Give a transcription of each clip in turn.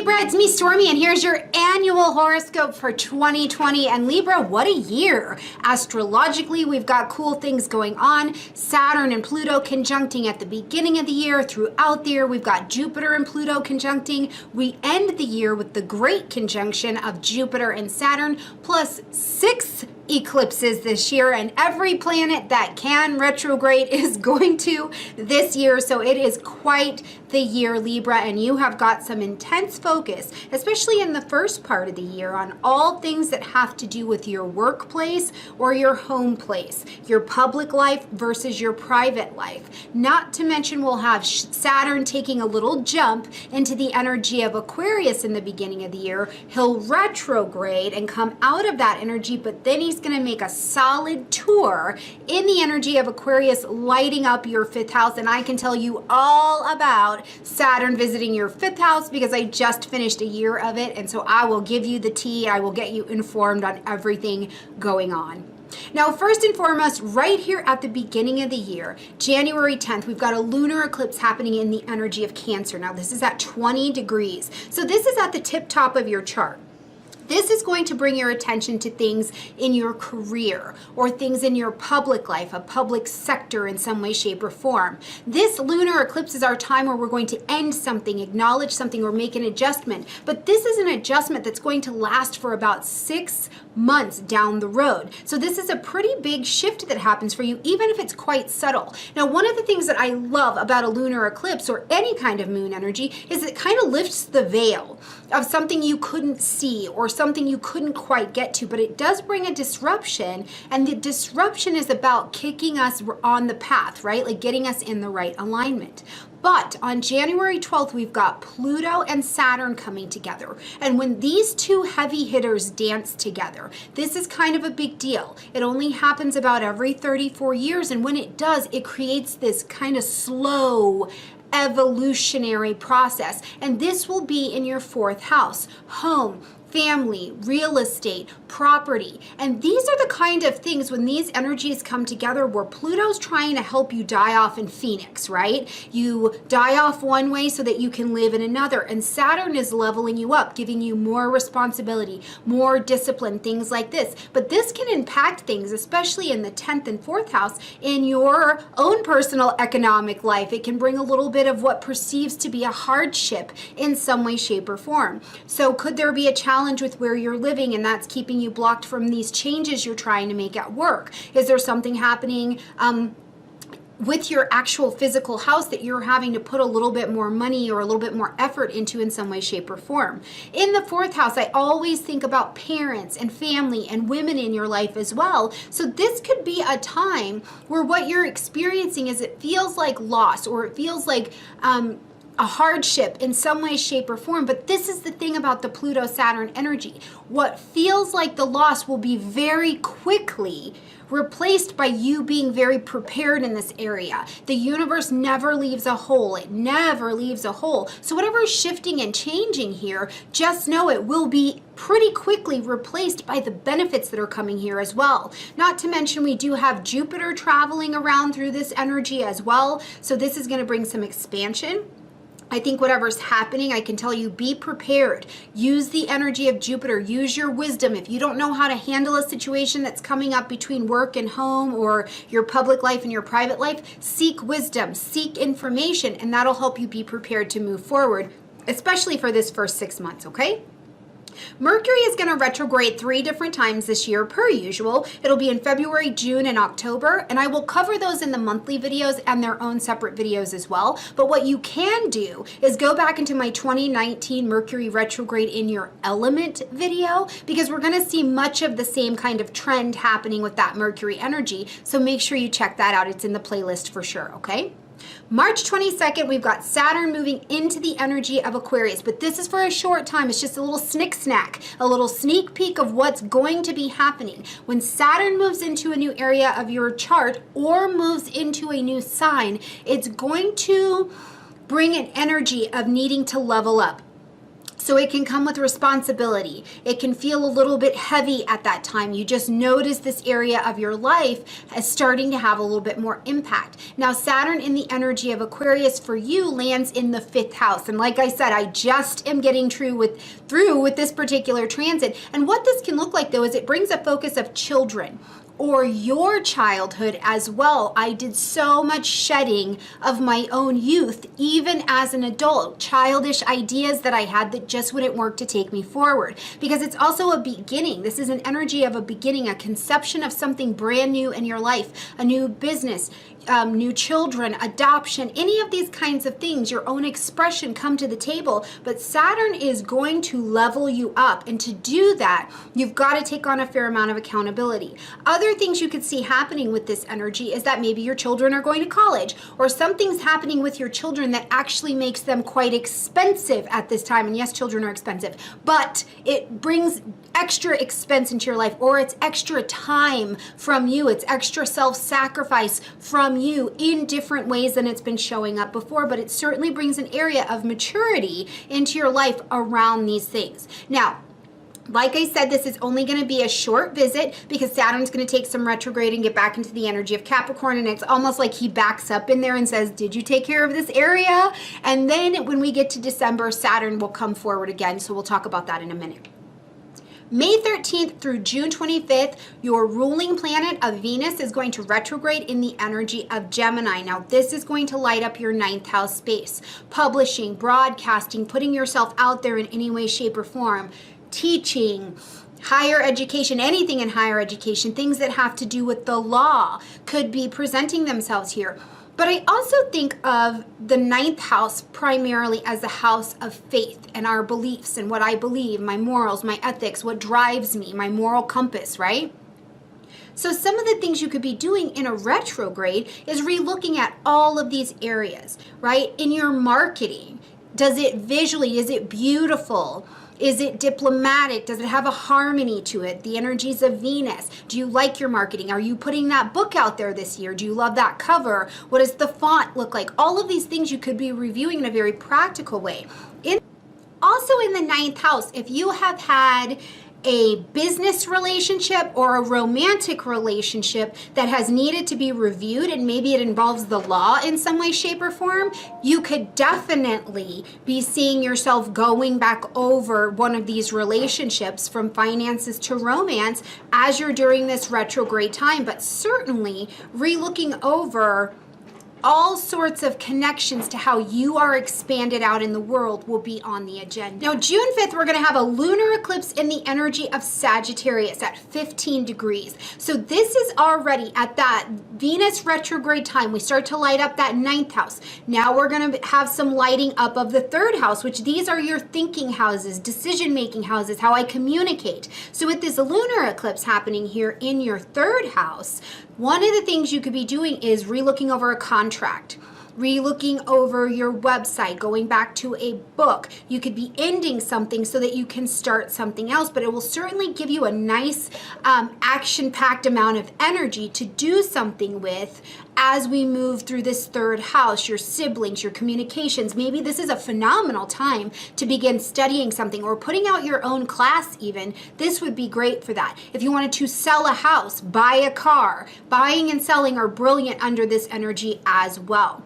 Libra, it's me, Stormy, and here's your annual horoscope for 2020. And Libra, what a year. Astrologically, we've got cool things going on. Saturn and Pluto conjuncting at the beginning of the year. Throughout the year, we've got Jupiter and Pluto conjuncting. We end the year with the great conjunction of Jupiter and Saturn, plus 6 eclipses this year, and every planet that can retrograde is going to this year. So it is quite the year, Libra, and you have got some intense focus, especially in the first part of the year, on all things that have to do with your workplace or your home place, your public life versus your private life. Not to mention we'll have Saturn taking a little jump into the energy of Aquarius in the beginning of the year. He'll retrograde and come out of that energy, but then he's going to make a solid tour in the energy of Aquarius, lighting up your 5th house. And I can tell you all about Saturn visiting your 5th house because I just finished a year of it. And so I will give you the tea. I will get you informed on everything going on. Now, first and foremost, right here at the beginning of the year, January 10th, we've got a lunar eclipse happening in the energy of Cancer. Now, this is at 20 degrees. So this is at the tip top of your chart. This is going to bring your attention to things in your career or things in your public life, a public sector in some way, shape, or form. This lunar eclipse is our time where we're going to end something, acknowledge something, or make an adjustment. But this is an adjustment that's going to last for about 6 months down the road. So this is a pretty big shift that happens for you, even if it's quite subtle. Now, one of the things that I love about a lunar eclipse or any kind of moon energy is it kind of lifts the veil of something you couldn't see or something you couldn't quite get to, but it does bring a disruption, and the disruption is about kicking us on the path, right? Like getting us in the right alignment. But on January 12th, we've got Pluto and Saturn coming together. And when these two heavy hitters dance together, this is kind of a big deal. It only happens about every 34 years. And when it does, it creates this kind of slow evolutionary process. And this will be in your 4th house, home, family, real estate, property. And these are the kind of things when these energies come together where Pluto's trying to help you die off in Phoenix, right? You die off one way so that you can live in another. And Saturn is leveling you up, giving you more responsibility, more discipline, things like this. But this can impact things, especially in the 10th and 4th house, in your own personal economic life. It can bring a little bit of what perceives to be a hardship in some way, shape, or form. So could there be a challenge with where you're living and that's keeping you blocked from these changes you're trying to make at work? Is there something happening with your actual physical house that you're having to put a little bit more money or a little bit more effort into in some way, shape, or form? In the 4th house, I always think about parents and family and women in your life as well. So this could be a time where what you're experiencing is it feels like loss, or it feels like a hardship in some way, shape, or form. But this is the thing about the Pluto-Saturn energy. What feels like the loss will be very quickly replaced by you being very prepared in this area. The universe never leaves a hole. It never leaves a hole. So whatever is shifting and changing here, just know it will be pretty quickly replaced by the benefits that are coming here as well. Not to mention we do have Jupiter traveling around through this energy as well. So this is going to bring some expansion. I think whatever's happening, I can tell you, be prepared. Use the energy of Jupiter. Use your wisdom. If you don't know how to handle a situation that's coming up between work and home, or your public life and your private life, seek wisdom, seek information, and that'll help you be prepared to move forward, especially for this first 6 months, okay? Mercury is going to retrograde 3 different times this year, per usual. It'll be in February, June, and October, and I will cover those in the monthly videos and their own separate videos as well. But what you can do is go back into my 2019 Mercury retrograde in your element video, because we're going to see much of the same kind of trend happening with that Mercury energy. So make sure you check that out. It's in the playlist for sure, okay? March 22nd, we've got Saturn moving into the energy of Aquarius, but this is for a short time. It's just a little snack, a little sneak peek of what's going to be happening. When Saturn moves into a new area of your chart or moves into a new sign, it's going to bring an energy of needing to level up. So it can come with responsibility. It can feel a little bit heavy at that time. You just notice this area of your life as starting to have a little bit more impact. Now, Saturn in the energy of Aquarius for you lands in the 5th house. And like I said, I just am getting through with this particular transit. And what this can look like, though, is it brings a focus of children or your childhood as well. I did so much shedding of my own youth, even as an adult, childish ideas that I had that just wouldn't work to take me forward. Because it's also a beginning. This is an energy of a beginning, a conception of something brand new in your life, a new business, new children, adoption, any of these kinds of things, your own expression come to the table. But Saturn is going to level you up. And to do that, you've got to take on a fair amount of accountability. Other things you could see happening with this energy is that maybe your children are going to college, or something's happening with your children that actually makes them quite expensive at this time. And yes, children are expensive, but it brings extra expense into your life, or it's extra time from you. It's extra self-sacrifice from you in different ways than it's been showing up before, but it certainly brings an area of maturity into your life around these things. Now, like I said, this is only going to be a short visit because Saturn's going to take some retrograde and get back into the energy of Capricorn. And it's almost like he backs up in there and says, did you take care of this area? And then when we get to December, Saturn will come forward again. So we'll talk about that in a minute. May 13th through June 25th, your ruling planet of Venus is going to retrograde in the energy of Gemini. Now, this is going to light up your 9th house space. Publishing, broadcasting, putting yourself out there in any way, shape, or form. Teaching, higher education, anything in higher education, things that have to do with the law could be presenting themselves here. But I also think of the 9th house primarily as the house of faith and our beliefs and what I believe, my morals, my ethics, what drives me, my moral compass, right? So some of the things you could be doing in a retrograde is relooking at all of these areas, right? In your marketing, does it visually, is it beautiful? Is it diplomatic? Does it have a harmony to it? The energies of Venus. Do you like your marketing? Are you putting that book out there this year? Do you love that cover? What does the font look like? All of these things you could be reviewing in a very practical way. Also in the 9th house, if you have had a business relationship or a romantic relationship that has needed to be reviewed, and maybe it involves the law in some way, shape, or form, you could definitely be seeing yourself going back over one of these relationships from finances to romance as you're during this retrograde time, but certainly relooking over all sorts of connections to how you are expanded out in the world will be on the agenda. Now, June 5th, we're going to have a lunar eclipse in the energy of Sagittarius at 15 degrees. So this is already at that Venus retrograde time. We start to light up that 9th house. Now we're going to have some lighting up of the 3rd house, which these are your thinking houses, decision-making houses, how I communicate. So with this lunar eclipse happening here in your 3rd house, one of the things you could be doing is relooking over a contract, relooking over your website, going back to a book. You could be ending something so that you can start something else, but it will certainly give you a nice action-packed amount of energy to do something with as we move through this 3rd house, your siblings, your communications. Maybe this is a phenomenal time to begin studying something or putting out your own class even. This would be great for that. If you wanted to sell a house, buy a car, buying and selling are brilliant under this energy as well.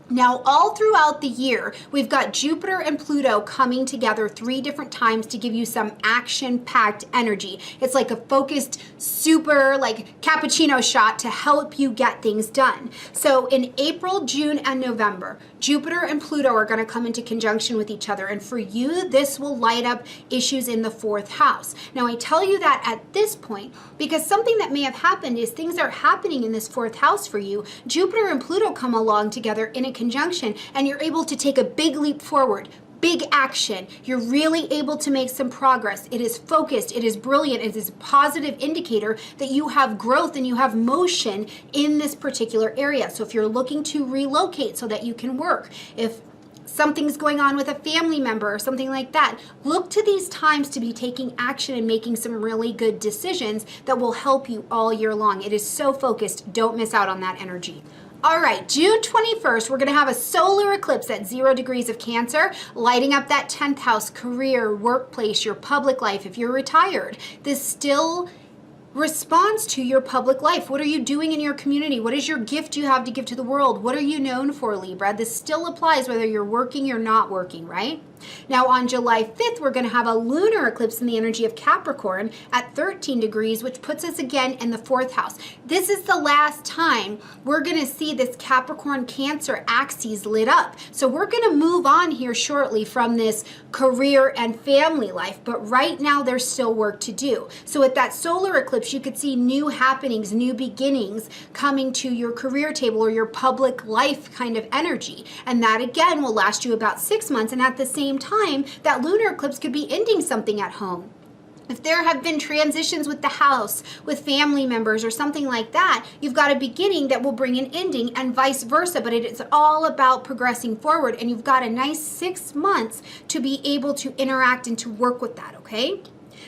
Now, all throughout the year, we've got Jupiter and Pluto coming together 3 different times to give you some action-packed energy. It's like a focused, super, like cappuccino shot to help you get things done. So in April, June, and November, Jupiter and Pluto are going to come into conjunction with each other. And for you, this will light up issues in the 4th house. Now, I tell you that at this point because something that may have happened is things are happening in this 4th house for you. Jupiter and Pluto come along together in a conjunction, and you're able to take a big leap forward. Big action. You're really able to make some progress. It is focused. It is brilliant. It is a positive indicator that you have growth and you have motion in this particular area. So if you're looking to relocate so that you can work, if something's going on with a family member or something like that, look to these times to be taking action and making some really good decisions that will help you all year long. It is so focused. Don't miss out on that energy. All right, June 21st, we're going to have a solar eclipse at 0 degrees of Cancer, lighting up that 10th house, career, workplace, your public life. If you're retired, this still responds to your public life. What are you doing in your community? What is your gift you have to give to the world? What are you known for, Libra? This still applies whether you're working or not working, right? Now on July 5th, we're going to have a lunar eclipse in the energy of Capricorn at 13 degrees, which puts us again in the 4th house. This is the last time we're going to see this Capricorn Cancer axis lit up. So we're going to move on here shortly from this career and family life, but right now there's still work to do. So at that solar eclipse, you could see new happenings, new beginnings coming to your career table or your public life kind of energy. And that again will last you about 6 months. And at the same time, that lunar eclipse could be ending something at home. If there have been transitions with the house, with family members or something like that, you've got a beginning that will bring an ending and vice versa, but it is all about progressing forward, and you've got a nice 6 months to be able to interact and to work with that, okay?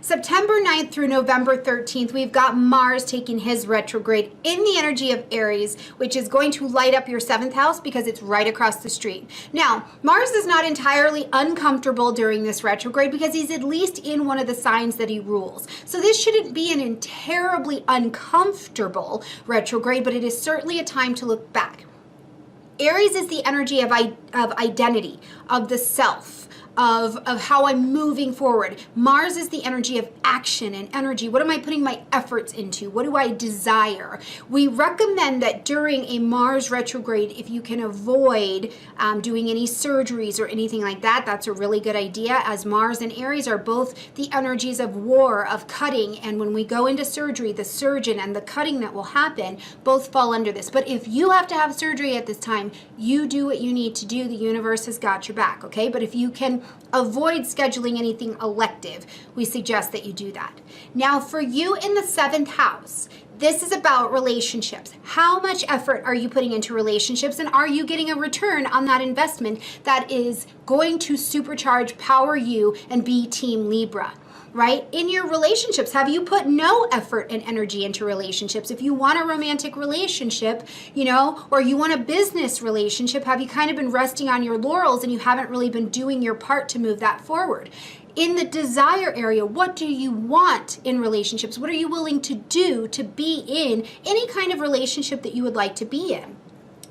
September 9th through November 13th, we've got Mars taking his retrograde in the energy of Aries, which is going to light up your 7th house because it's right across the street. Now, Mars is not entirely uncomfortable during this retrograde because he's at least in one of the signs that he rules. So this shouldn't be an terribly uncomfortable retrograde, but it is certainly a time to look back. Aries is the energy of identity, of the self. Of how I'm moving forward. Mars is the energy of action and energy. What am I putting my efforts into? What do I desire? We recommend that during a Mars retrograde, if you can avoid doing any surgeries or anything like that, that's a really good idea, as Mars and Aries are both the energies of war, of cutting, and when we go into surgery, the surgeon and the cutting that will happen both fall under this. But if you have to have surgery at this time, you do what you need to do. The universe has got your back, okay? But if you can avoid scheduling anything elective, we suggest that you do that. Now for you in the 7th house, this is about relationships. How much effort are you putting into relationships, and are you getting a return on that investment that is going to supercharge, power you, and be Team Libra? Right? In your relationships, have you put no effort and energy into relationships? If you want a romantic relationship, or you want a business relationship, have you kind of been resting on your laurels and you haven't really been doing your part to move that forward? In the desire area, what do you want in relationships? What are you willing to do to be in any kind of relationship that you would like to be in?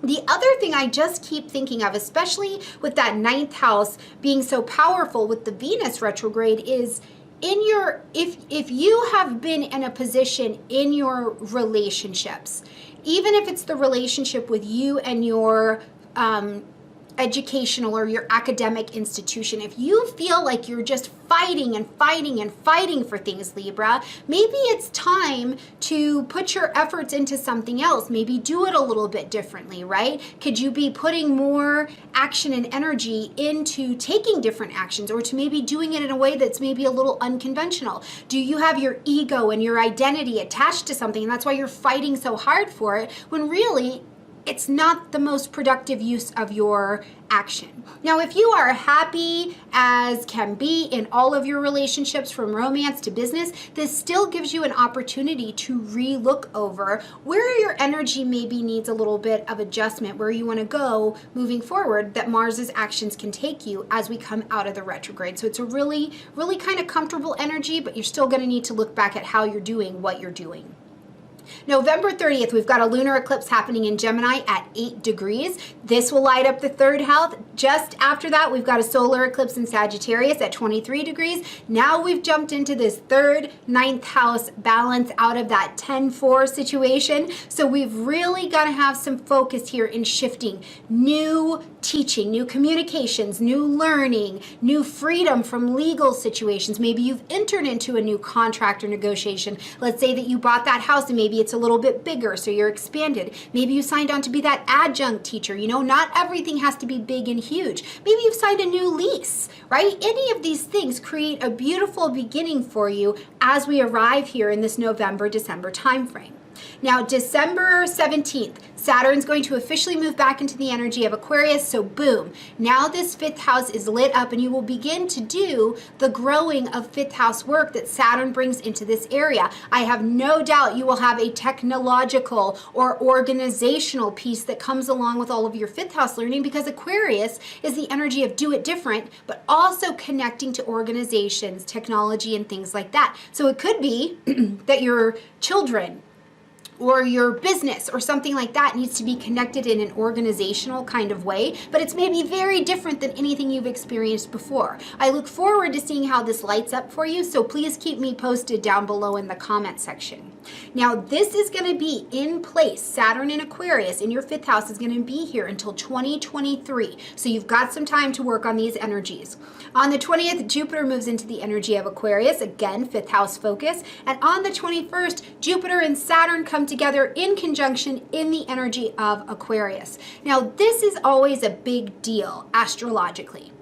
The other thing I just keep thinking of, especially with that 9th house being so powerful with the Venus retrograde, is if you have been in a position in your relationships, even if it's the relationship with you and your educational or your academic institution, if you feel like you're just fighting and fighting and fighting for things, Libra, maybe it's time to put your efforts into something else. Maybe do it a little bit differently, right? Could you be putting more action and energy into taking different actions, or to maybe doing it in a way that's maybe a little unconventional? Do you have your ego and your identity attached to something, and that's why you're fighting so hard for it, when really it's not the most productive use of your action? Now, if you are happy as can be in all of your relationships, from romance to business, this still gives you an opportunity to re-look over where your energy maybe needs a little bit of adjustment, where you want to go moving forward, that Mars's actions can take you as we come out of the retrograde. So it's a really, really kind of comfortable energy, but you're still going to need to look back at how you're doing what you're doing. November 30th, we've got a lunar eclipse happening in Gemini at 8 degrees. This will light up the 3rd house. Just after that, we've got a solar eclipse in Sagittarius at 23 degrees. Now we've jumped into this 3rd, 9th house balance out of that 10-4 situation. So we've really got to have some focus here in shifting new teaching, new communications, new learning, new freedom from legal situations. Maybe you've entered into a new contract or negotiation. Let's say that you bought that house and maybe it's a little bit bigger, so you're expanded. Maybe you signed on to be that adjunct teacher. Not everything has to be big and huge. Maybe you've signed a new lease, right? Any of these things create a beautiful beginning for you as we arrive here in this November, December timeframe. Now, December 17th, Saturn's going to officially move back into the energy of Aquarius, so boom. Now this fifth house is lit up and you will begin to do the growing of fifth house work that Saturn brings into this area. I have no doubt you will have a technological or organizational piece that comes along with all of your fifth house learning, because Aquarius is the energy of do it different, but also connecting to organizations, technology, and things like that. So it could be that your children or your business or something like that needs to be connected in an organizational kind of way, but it's maybe very different than anything you've experienced before. I look forward to seeing how this lights up for you, so please keep me posted down below in the comment section. Now, this is going to be in place. Saturn in Aquarius in your fifth house is going to be here until 2023, so you've got some time to work on these energies. On the 20th, Jupiter moves into the energy of Aquarius, again, fifth house focus, and on the 21st, Jupiter and Saturn come together in conjunction in the energy of Aquarius. Now, this is always a big deal astrologically,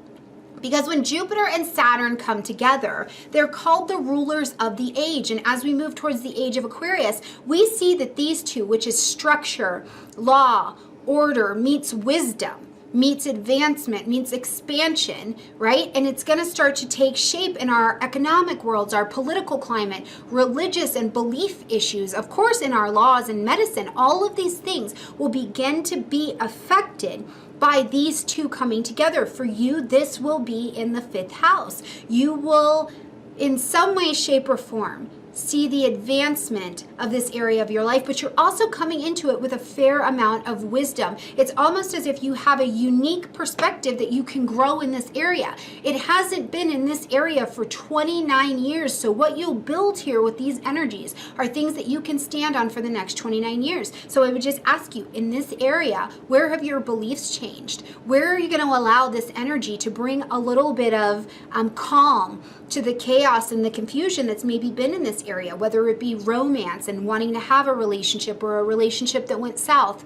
because when Jupiter and Saturn come together, they're called the rulers of the age. And as we move towards the age of Aquarius, we see that these two, which is structure, law, order, meets wisdom, meets advancement, meets expansion, right? And it's going to start to take shape in our economic worlds, our political climate, religious and belief issues, of course, in our laws and medicine. All of these things will begin to be affected by these two coming together. For you, this will be in the fifth house. You will, in some way, shape, or form, see the advancement of this area of your life, but you're also coming into it with a fair amount of wisdom. It's almost as if you have a unique perspective that you can grow in this area. It hasn't been in this area for 29 years, so what you'll build here with these energies are things that you can stand on for the next 29 years. So I would just ask you, in this area, where have your beliefs changed? Where are you going to allow this energy to bring a little bit of calm to the chaos and the confusion that's maybe been in this area, whether it be romance and wanting to have a relationship or a relationship that went south,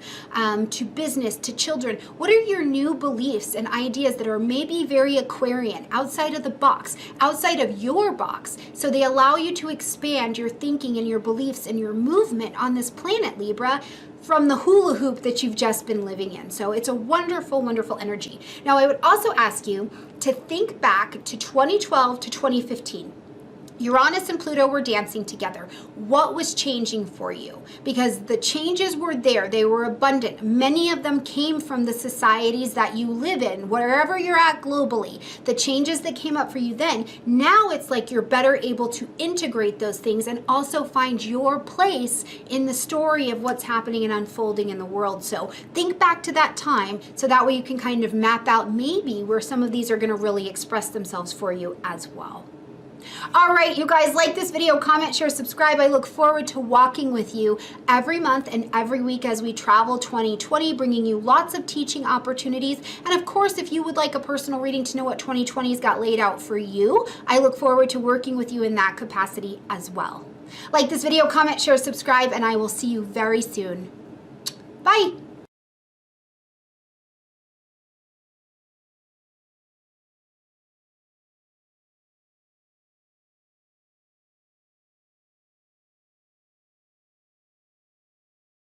to business, to children. What are your new beliefs and ideas that are maybe very Aquarian, outside of the box, outside of your box, so they allow you to expand your thinking and your beliefs and your movement on this planet, Libra, from the hula hoop that you've just been living in. So it's a wonderful, wonderful energy. Now, I would also ask you to think back to 2012 to 2015. Uranus and Pluto were dancing together. What was changing for you? Because the changes were there. They were abundant. Many of them came from the societies that you live in, wherever you're at globally. The changes that came up for you then, now it's like you're better able to integrate those things and also find your place in the story of what's happening and unfolding in the world. So think back to that time, so that way you can kind of map out maybe where some of these are going to really express themselves for you as well. All right, you guys, like this video, comment, share, subscribe. I look forward to walking with you every month and every week as we travel 2020, bringing you lots of teaching opportunities. And of course, if you would like a personal reading to know what 2020's got laid out for you, I look forward to working with you in that capacity as well. Like this video, comment, share, subscribe, and I will see you very soon. Bye.